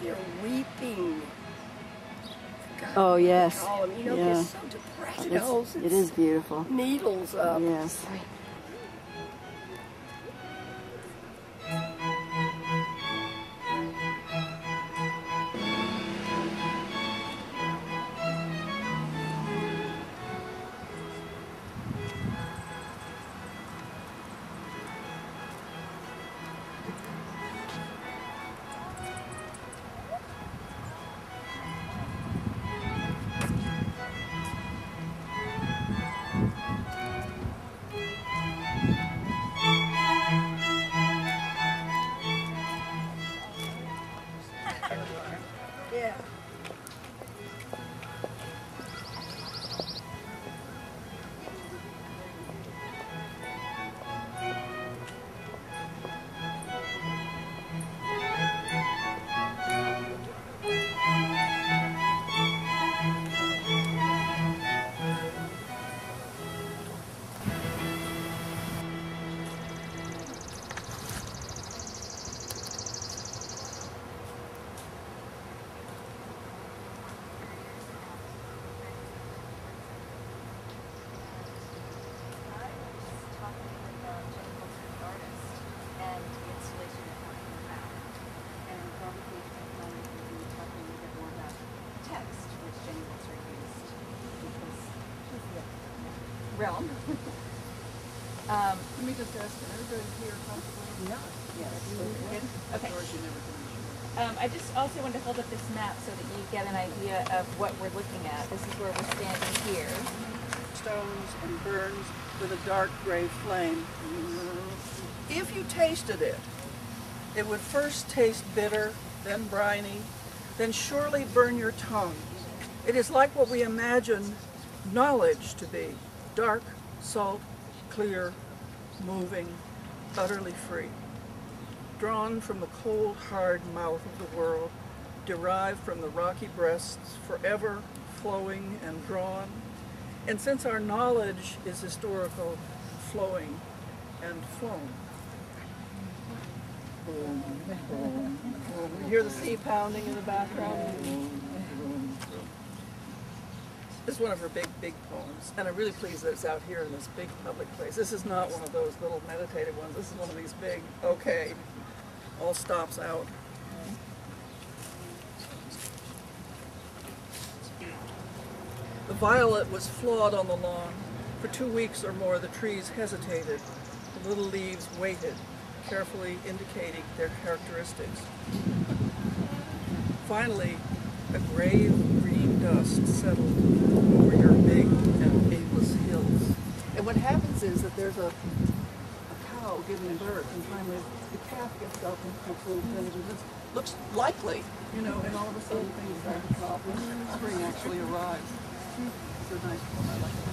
they're weeping. Oh, yes. You know, yeah. they're so depressed. It is beautiful. Needles up. Yes. Yeah. Realm. Let me just ask, can everybody hear comfortably? No. Yes. Okay. Or is you never going to I just also wanted to hold up this map so that you get an idea of what we're looking at. This is where we're standing here. stones and burns with a dark gray flame. If you tasted it, it would first taste bitter, then briny, then surely burn your tongue. It is like what we imagine knowledge to be: dark, salt, clear, moving, utterly free. Drawn from the cold, hard mouth of the world, derived from the rocky breasts, forever flowing and drawn. And since our knowledge is historical, flowing and flown. You hear the sea pounding in the background? This is one of her big, big poems, and I'm really pleased that it's out here in this big public place. This is not one of those little meditative ones. This is one of these big, okay, all stops out. The violet was flawed on the lawn. For 2 weeks or more, the trees hesitated. The little leaves waited, carefully indicating their characteristics. Finally, a grave green dust settled over your big and aimless hills. And what happens is that there's a cow giving birth, and finally the calf gets up and puts little things, and this looks likely, you know, and all of a sudden things start to drop, and spring actually arrives. It's a nice one, I like it.